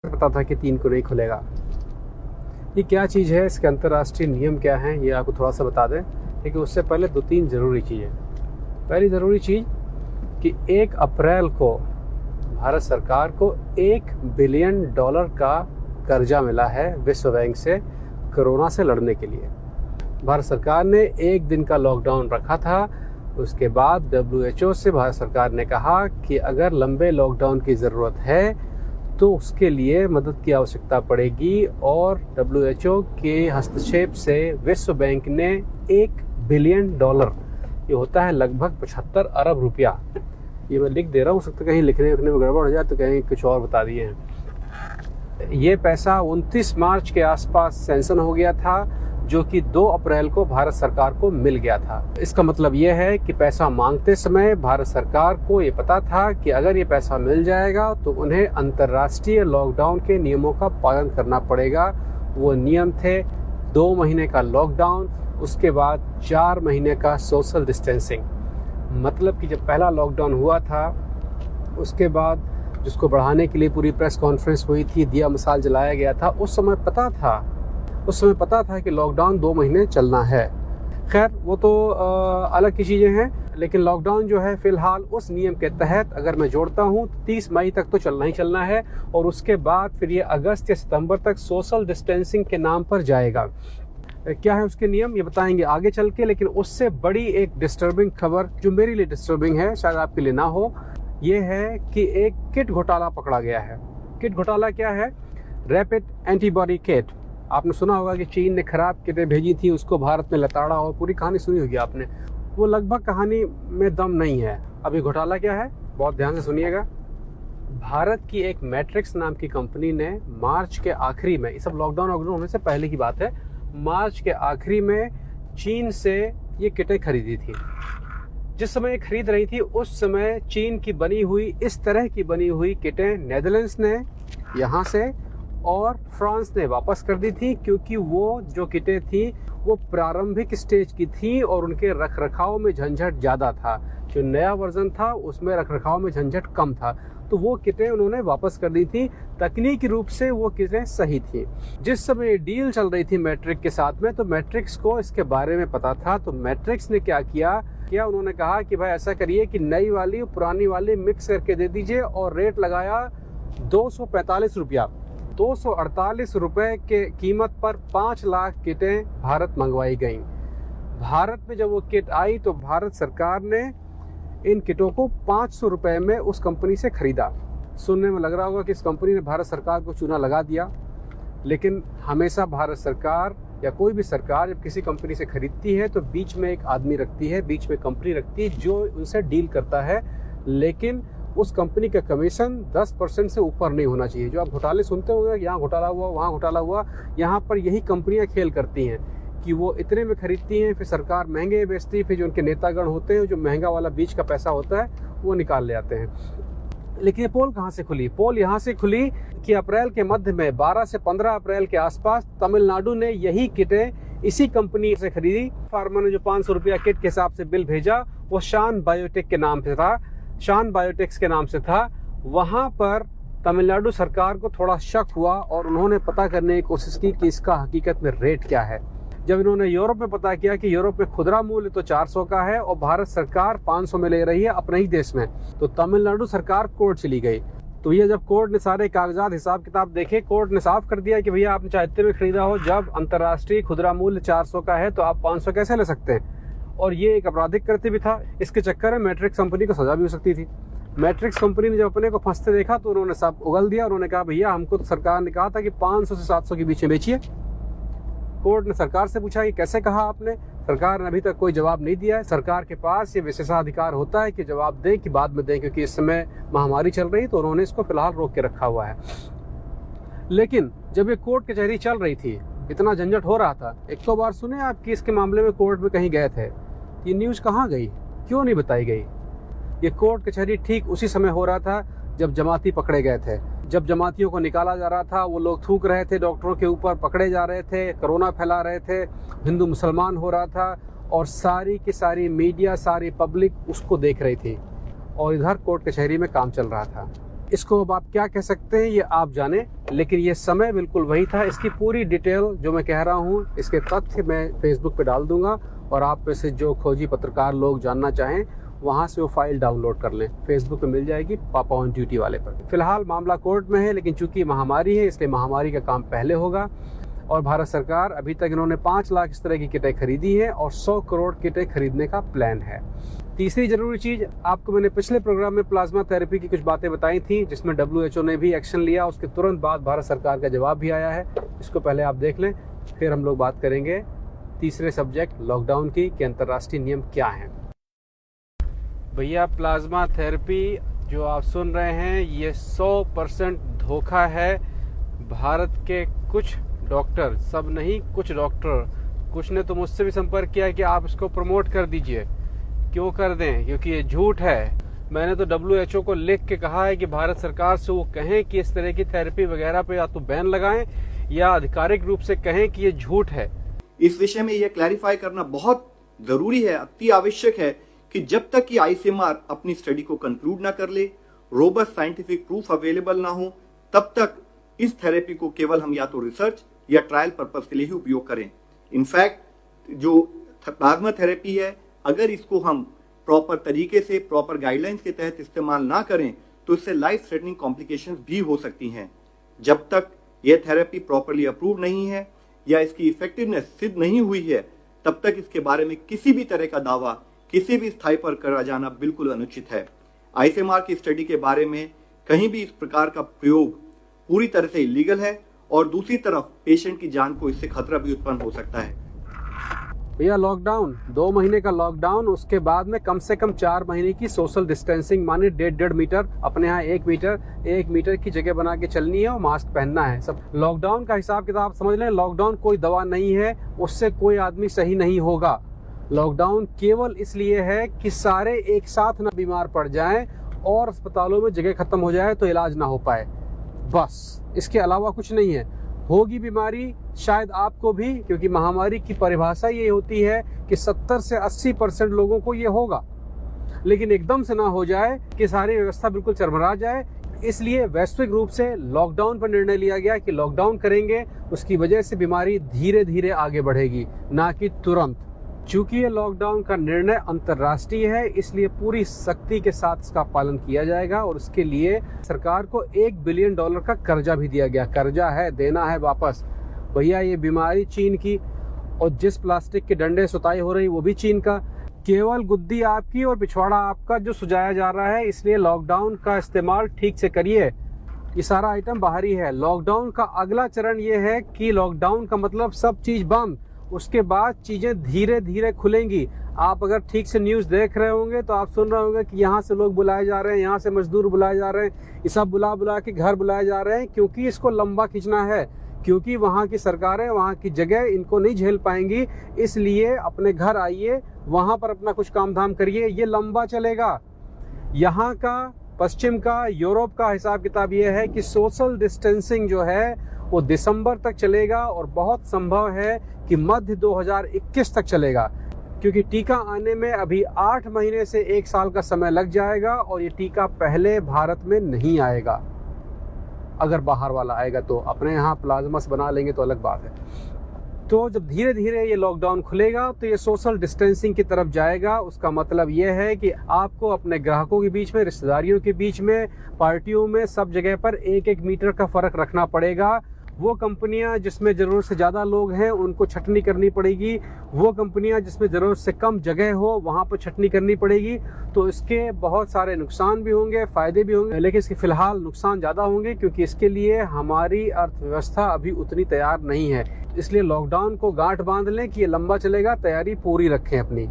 पता था कि 3 को नहीं खुलेगा। ये क्या चीज़ है, इसके अंतर्राष्ट्रीय नियम क्या हैं, ये आपको थोड़ा सा बता दें। लेकिन उससे पहले 2-3 ज़रूरी चीज़ें। पहली ज़रूरी चीज़ कि 1 अप्रैल को भारत सरकार को $1 बिलियन का कर्जा मिला है विश्व बैंक से कोरोना से लड़ने के लिए। भारत सरकार ने 1 दिन का लॉकडाउन रखा था। उसके बाद WHO से भारत सरकार ने कहा कि अगर लंबे लॉकडाउन की ज़रूरत है तो उसके लिए मदद की आवश्यकता पड़ेगी, और WHO के हस्तक्षेप से विश्व बैंक ने $1 बिलियन, ये होता है लगभग 75 अरब रुपया, ये मैं लिख दे रहा हूँ, हो सकता है कहीं लिखने में गड़बड़ हो जाए तो कहीं कुछ और बता दिए हैं। ये पैसा 29 मार्च के आसपास सैंक्शन हो गया था, जो कि 2 अप्रैल को भारत सरकार को मिल गया था। इसका मतलब ये है कि पैसा मांगते समय भारत सरकार को ये पता था कि अगर ये पैसा मिल जाएगा तो उन्हें अंतर्राष्ट्रीय लॉकडाउन के नियमों का पालन करना पड़ेगा। वो नियम थे 2 महीने का लॉकडाउन, उसके बाद 4 महीने का सोशल डिस्टेंसिंग। मतलब कि जब पहला लॉकडाउन हुआ था उसके बाद जिसको बढ़ाने के लिए पूरी प्रेस कॉन्फ्रेंस हुई थी, दिया मिसाल जलाया गया था, उस समय पता था कि लॉकडाउन 2 महीने चलना है। खैर वो तो अलग की चीज़ें हैं, लेकिन लॉकडाउन जो है फ़िलहाल उस नियम के तहत अगर मैं जोड़ता हूँ 30 मई तक तो चलना ही चलना है, और उसके बाद फिर ये अगस्त या सितंबर तक सोशल डिस्टेंसिंग के नाम पर जाएगा। क्या है उसके नियम, ये बताएंगे आगे चल के। लेकिन उससे बड़ी एक डिस्टर्बिंग खबर, जो मेरे लिए डिस्टर्बिंग है, शायद आपके लिए ना हो, ये है कि एक किट घोटाला पकड़ा गया है। किट घोटाला क्या है? Rapid antibody kit. आपने सुना होगा कि चीन ने खराब किटें भेजी थी, उसको भारत में लताड़ा, और पूरी कहानी सुनी होगी आपने। वो लगभग कहानी में दम नहीं है। अभी घोटाला क्या है, बहुत ध्यान से सुनिएगा। भारत की एक मैट्रिक्स नाम की कंपनी ने मार्च के आखिरी में, ये सब लॉकडाउन होने से पहले की बात है, मार्च के आखिरी में चीन से ये किटें खरीदी थी। जिस समय खरीद रही थी उस समय चीन की बनी हुई, इस तरह की बनी हुई किटें नेदरलैंड्स ने यहाँ से और फ्रांस ने वापस कर दी थी, क्योंकि वो जो किटें थी वो प्रारंभिक स्टेज की थी और उनके रखरखाव में झंझट ज़्यादा था। जो नया वर्जन था उसमें रखरखाव में झंझट कम था, तो वो किटें उन्होंने वापस कर दी थी। तकनीकी रूप से वो किटें सही थी। जिस समय डील चल रही थी मैट्रिक्स के साथ में, तो मैट्रिक्स को इसके बारे में पता था। तो मैट्रिक्स ने क्या किया, उन्होंने कहा कि भाई ऐसा करिए कि नई वाली और पुरानी वाली मिक्स करके दे दीजिए, और रेट लगाया 245 रुपया। 248 रुपए के कीमत पर 5 लाख किटें भारत मंगवाई गईं। भारत में जब वो किट आई तो भारत सरकार ने इन किटों को 500 रुपए में उस कंपनी से खरीदा। सुनने में लग रहा होगा कि इस कंपनी ने भारत सरकार को चूना लगा दिया, लेकिन हमेशा भारत सरकार या कोई भी सरकार जब किसी कंपनी से खरीदती है तो बीच में एक आदमी रखती है, बीच में कंपनी रखती है जो उनसे डील करता है, लेकिन उस कंपनी का कमीशन 10% से ऊपर नहीं होना चाहिए। जो आप घोटाले सुनते होंगे, यहाँ घोटाला हुआ, वहाँ घोटाला हुआ, यहाँ पर यही कंपनियाँ खेल करती हैं कि वो इतने में खरीदती हैं, फिर सरकार महंगे बेचती है, फिर जो उनके नेतागण होते हैं, जो महंगा वाला बीच का पैसा होता है, वो निकाल ले आते हैं। लेकिन ये पोल कहाँ से खुली? पोल यहाँ से खुली कि अप्रैल के मध्य में 12 से 15 अप्रैल के आसपास तमिलनाडु ने यही किटें इसी कंपनी से खरीदी। फार्मा ने जो 500 रुपया किट के हिसाब से बिल भेजा, वो शान बायोटेक के नाम से था, शान बायोटेक्स के नाम से था। वहाँ पर तमिलनाडु सरकार को थोड़ा शक हुआ और उन्होंने पता करने की कोशिश की कि इसका हकीकत में रेट क्या है। जब इन्होंने यूरोप में पता किया कि यूरोप में खुदरा मूल्य तो 400 का है और भारत सरकार 500 में ले रही है अपने ही देश में, तो तमिलनाडु सरकार कोर्ट चली गई। तो ये जब कोर्ट ने सारे कागजात हिसाब किताब देखे, कोर्ट ने साफ कर दिया कि भैया आपने चाहे इतने में खरीदा हो, जब अंतर्राष्ट्रीय खुदरा मूल्य 400 का है तो आप 500 कैसे ले सकते हैं? और ये एक आपराधिक कृत्य भी था। इसके चक्कर में मैट्रिक्स कंपनी को सजा भी हो सकती थी। मैट्रिक्स कंपनी ने जब अपने को फंसते देखा तो उन्होंने सब उगल दिया। उन्होंने कहा भैया हमको तो सरकार ने कहा था कि 500 से 700 के बीच में बेचिए। कोर्ट ने सरकार से पूछा कि कैसे कहा आपने? सरकार ने अभी तक कोई जवाब नहीं दिया है। सरकार के पास ये विशेषाधिकार होता है कि जवाब दें कि बाद में दें, क्योंकि इस समय महामारी चल रही, तो उन्होंने इसको फिलहाल रोक के रखा हुआ है। लेकिन जब ये कोर्ट कचहरी चल रही थी, इतना झंझट हो रहा था, 100 बार सुने आप कि इसके मामले में कोर्ट में कहीं गए थे, ये न्यूज़ कहाँ गई, क्यों नहीं बताई गई? ये कोर्ट कचहरी ठीक उसी समय हो रहा था जब जमाती पकड़े गए थे। जब जमातियों को निकाला जा रहा था, वो लोग थूक रहे थे डॉक्टरों के ऊपर, पकड़े जा रहे थे, कोरोना फैला रहे थे, हिंदू मुसलमान हो रहा था, और सारी की सारी मीडिया, सारी पब्लिक उसको देख रही थी, और इधर कोर्ट कचहरी में काम चल रहा था। इसको अब आप क्या कह सकते हैं ये आप जाने, लेकिन ये समय बिल्कुल वही था। इसकी पूरी डिटेल जो मैं कह रहा हूँ, इसके तथ्य मैं फेसबुक पे डाल दूंगा, और आप में से जो खोजी पत्रकार लोग जानना चाहें वहाँ से वो फाइल डाउनलोड कर लें। फेसबुक पे मिल जाएगी, पापा ऑन ड्यूटी वाले पर। फिलहाल मामला कोर्ट में है, लेकिन चूंकि महामारी है इसलिए महामारी का काम पहले होगा। और भारत सरकार अभी तक इन्होंने 5 लाख इस तरह की किटें खरीदी हैं और 100 करोड़ किटें खरीदने का प्लान है। तीसरी जरूरी चीज, आपको मैंने पिछले प्रोग्राम में प्लाज्मा थेरेपी की कुछ बातें बताई थी, जिसमें WHO ने भी एक्शन लिया। उसके तुरंत बाद भारत सरकार का जवाब भी आया है। इसको पहले आप देख लें, फिर हम लोग बात करेंगे तीसरे सब्जेक्ट लॉकडाउन की, कि अंतर्राष्ट्रीय नियम क्या हैं। भैया, प्लाज्मा थेरेपी जो आप सुन रहे हैं ये 100% धोखा है। भारत के कुछ डॉक्टर, सब नहीं, कुछ डॉक्टर, कुछ ने तो मुझसे भी संपर्क किया कि आप इसको प्रमोट कर दीजिए। क्यों कर दें? क्योंकि ये झूठ है। मैंने तो WHO को लिख के कहा है कि भारत सरकार से वो कहें कि इस तरह की थेरेपी वगैरह पे या तो बैन लगाएं या आधिकारिक रूप से कहें कि ये झूठ है। इस विषय में यह क्लैरिफाई करना बहुत जरूरी है, अति आवश्यक है कि जब तक कि ICMR अपनी स्टडी को कंक्लूड ना कर ले, रोबस्ट साइंटिफिक प्रूफ अवेलेबल ना हो, तब तक इस थेरेपी को केवल हम या तो रिसर्च या ट्रायल पर्पस के लिए ही उपयोग करें। इनफैक्ट जो प्लाज्मा थेरेपी है, अगर इसको हम प्रॉपर तरीके से, प्रॉपर गाइडलाइंस के तहत इस्तेमाल ना करें तो इससे लाइफ थ्रेटनिंग कॉम्प्लिकेशंस भी हो सकती हैं। जब तक यह थेरेपी प्रॉपरली अप्रूव नहीं है या इसकी इफेक्टिवनेस सिद्ध नहीं हुई है, तब तक इसके बारे में किसी भी तरह का दावा किसी भी स्थाई पर करा जाना बिल्कुल अनुचित है। ICMR की स्टडी के बारे में कहीं भी इस प्रकार का प्रयोग पूरी तरह से इलीगल है, और दूसरी तरफ पेशेंट की जान को इससे खतरा भी उत्पन्न हो सकता है। भैया, लॉकडाउन 2 महीने का लॉकडाउन, उसके बाद में कम से कम 4 महीने की सोशल डिस्टेंसिंग, माने 1.5 मीटर, अपने यहाँ 1 मीटर की जगह बना के चलनी है और मास्क पहनना है। सब लॉकडाउन का हिसाब किताब समझ लें। लॉकडाउन कोई दवा नहीं है, उससे कोई आदमी सही नहीं होगा। लॉकडाउन केवल इसलिए है कि सारे एक साथ ना बीमार पड़ जाएं और अस्पतालों में जगह खत्म हो जाए तो इलाज ना हो पाए, बस। इसके अलावा कुछ नहीं है। होगी बीमारी शायद आपको भी, क्योंकि महामारी की परिभाषा ये होती है कि 70 से 80% लोगों को ये होगा, लेकिन एकदम से ना हो जाए कि सारी व्यवस्था बिल्कुल चरमरा जाए। इसलिए वैश्विक रूप से लॉकडाउन पर निर्णय लिया गया कि लॉकडाउन करेंगे, उसकी वजह से बीमारी धीरे धीरे आगे बढ़ेगी, ना कि तुरंत। चूंकि ये लॉकडाउन का निर्णय अंतर्राष्ट्रीय है, इसलिए पूरी सख्ती के साथ इसका पालन किया जाएगा, और उसके लिए सरकार को $1 बिलियन का कर्जा भी दिया गया। कर्जा है, देना है वापस। भैया, ये बीमारी चीन की, और जिस प्लास्टिक के डंडे सुताई हो रही वो भी चीन का। केवल गुद्दी आपकी और पिछवाड़ा आपका जो सुझाया जा रहा है, इसलिए लॉकडाउन का इस्तेमाल ठीक से करिए। ये सारा आइटम बाहरी है। लॉकडाउन का अगला चरण ये है कि लॉकडाउन का मतलब सब चीज बंद, उसके बाद चीजें धीरे धीरे खुलेंगी। आप अगर ठीक से न्यूज देख रहे होंगे तो आप सुन रहे होंगे कि यहाँ से लोग बुलाए जा रहे हैं, यहाँ से मजदूर बुलाए जा रहे हैं, ये सब बुला बुला के घर बुलाए जा रहे हैं, क्योंकि इसको लंबा खींचना है, क्योंकि वहाँ की सरकारें, वहाँ की जगह इनको नहीं झेल पाएंगी। इसलिए अपने घर आइए, वहाँ पर अपना कुछ काम धाम करिए, ये लंबा चलेगा। यहाँ का, पश्चिम का, यूरोप का हिसाब किताब ये है कि सोशल डिस्टेंसिंग जो है वो दिसंबर तक चलेगा, और बहुत संभव है कि मध्य 2021 तक चलेगा, क्योंकि टीका आने में अभी 8 महीने से 1 साल का समय लग जाएगा, और ये टीका पहले भारत में नहीं आएगा। अगर बाहर वाला आएगा तो अपने यहाँ प्लाज्मास बना लेंगे तो अलग बात है। तो जब धीरे धीरे ये लॉकडाउन खुलेगा तो ये सोशल डिस्टेंसिंग की तरफ जाएगा। उसका मतलब ये है कि आपको अपने ग्राहकों के बीच में, रिश्तेदारियों के बीच में, पार्टियों में, सब जगह पर 1-1 मीटर का फर्क रखना पड़ेगा। वो कंपनियां जिसमें ज़रूरत से ज़्यादा लोग हैं उनको छटनी करनी पड़ेगी, वो कंपनियां जिसमें ज़रूरत से कम जगह हो वहाँ पर छटनी करनी पड़ेगी। तो इसके बहुत सारे नुकसान भी होंगे, फ़ायदे भी होंगे, लेकिन इसके फ़िलहाल नुकसान ज़्यादा होंगे, क्योंकि इसके लिए हमारी अर्थव्यवस्था अभी उतनी तैयार नहीं है। इसलिए लॉकडाउन को गांठ बांध लें कि ये लंबा चलेगा, तैयारी पूरी रखें अपनी।